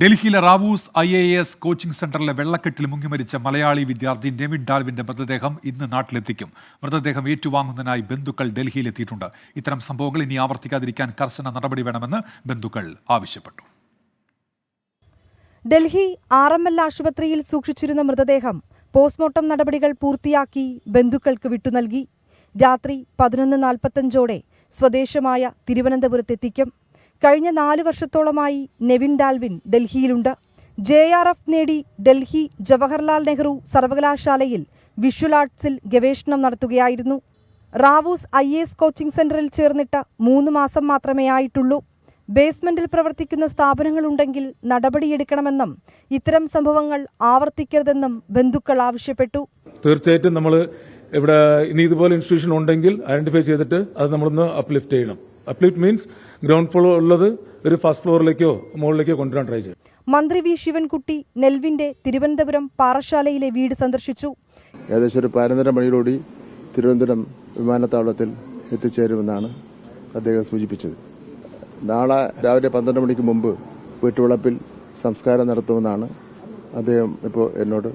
ഡൽഹിയിലെ Rau's IAS coaching സെന്ററിലെ വെള്ളക്കെട്ടിൽ മുങ്ങിമരിച്ച മലയാളി വിദ്യാർത്ഥി നെവിൻ ഡാൽവിന്റെ മൃതദേഹം ഇന്ന് നാട്ടിലെത്തിക്കും. മൃതദേഹം ഏറ്റുവാങ്ങുന്നതിനായി ബന്ധുക്കൾ ഡൽഹിയിലെത്തിയിട്ടുണ്ട്. ഇത്തരം സംഭവങ്ങൾ ഇനി ആവർത്തിക്കാതിരിക്കാൻ കർശന നടപടി വേണമെന്ന് ബന്ധുക്കൾ ആവശ്യപ്പെട്ടു. ഡൽഹി RML ആശുപത്രിയിൽ സൂക്ഷിച്ചിരുന്ന മൃതദേഹം പോസ്റ്റ്മോർട്ടം നടപടികൾ പൂർത്തിയാക്കി ബന്ധുക്കൾക്ക് വിട്ടുനൽകി. രാത്രി 11:45ഓടെ സ്വദേശമായ തിരുവനന്തപുരത്തെത്തിക്കും. കഴിഞ്ഞ 4 വർഷത്തോളമായി നെവിൻ ഡാൽവിൻ ഡൽഹിയിലുണ്ട്. JRF നേടി ഡൽഹി ജവഹർലാൽ നെഹ്റു സർവകലാശാലയിൽ വിഷ്വൽ ആർട്സിൽ ഗവേഷണം നടത്തുകയായിരുന്നു. റാവൂസ് IAS കോച്ചിംഗ് സെന്ററിൽ ചേർന്നിട്ട് 3 മാസം മാത്രമേ ആയിട്ടുള്ളൂ. ബേസ്മെന്റിൽ പ്രവർത്തിക്കുന്ന സ്ഥാപനങ്ങളുണ്ടെങ്കിൽ നടപടിയെടുക്കണമെന്നും ഇത്തരം സംഭവങ്ങൾ ആവർത്തിക്കരുതെന്നും ബന്ധുക്കൾ ആവശ്യപ്പെട്ടു. തീർച്ചയായിട്ടും നമ്മൾ ഇവിടെ ഇനി ഇതുപോലെ ഇൻസ്റ്റിറ്റ്യൂഷൻ ഉണ്ടെങ്കിൽ ഐഡന്റിഫൈ ചെയ്തിട്ട് അത് നമ്മളൊന്ന് അപ്ലിഫ്റ്റ് ചെയ്യണം. അപ്ലിഫ്റ്റ് മീൻസ് ഗ്രൗണ്ട് ഫ്ലോർ ഉള്ളത് ഒരു ഫസ്റ്റ് ഫ്ലോറിലേക്കോ മുകളിലേക്കോ കൊണ്ടുവരാൻ ട്രൈ ചെയ്യും. മന്ത്രി V ശിവൻകുട്ടി നെൽവിന്റെ തിരുവനന്തപുരം പാറശാലയിലെ വീട് സന്ദർശിച്ചു. ഏകദേശം ഒരു 11:30 മണിയോടുകൂടി തിരുവനന്തപുരം വിമാനത്താവളത്തിൽ എത്തിച്ചേരുമെന്നാണ് അദ്ദേഹം സൂചിപ്പിച്ചത്. നാളെ രാവിലെ 12 മണിക്ക് മുമ്പ് വീട്ടുവളപ്പിൽ സംസ്കാരം നടത്തുമെന്നാണ് അദ്ദേഹം ഇപ്പോൾ എന്നോട്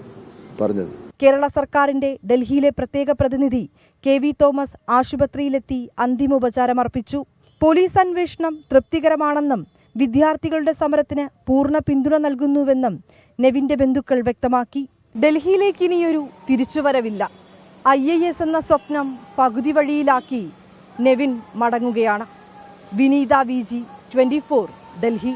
പറഞ്ഞത്. കേരള സർക്കാരിന്റെ ഡൽഹിയിലെ പ്രത്യേക പ്രതിനിധി KV തോമസ് ആശുപത്രിയിലെത്തി അന്തിമോപചാരമർപ്പിച്ചു. പോലീസ് അന്വേഷണം തൃപ്തികരമാണെന്നും വിദ്യാർത്ഥികളുടെ സമരത്തിന് പൂർണ്ണ പിന്തുണ നൽകുന്നുവെന്നും നെവിന്റെ ബന്ധുക്കൾ വ്യക്തമാക്കി. ഡൽഹിയിലേക്ക് ഇനിയൊരു തിരിച്ചുവരവില്ല. IAS എന്ന സ്വപ്നം പകുതി വഴിയിലാക്കി നെവിൻ മടങ്ങുകയാണ്. വിനീത VG 24 ഡൽഹി.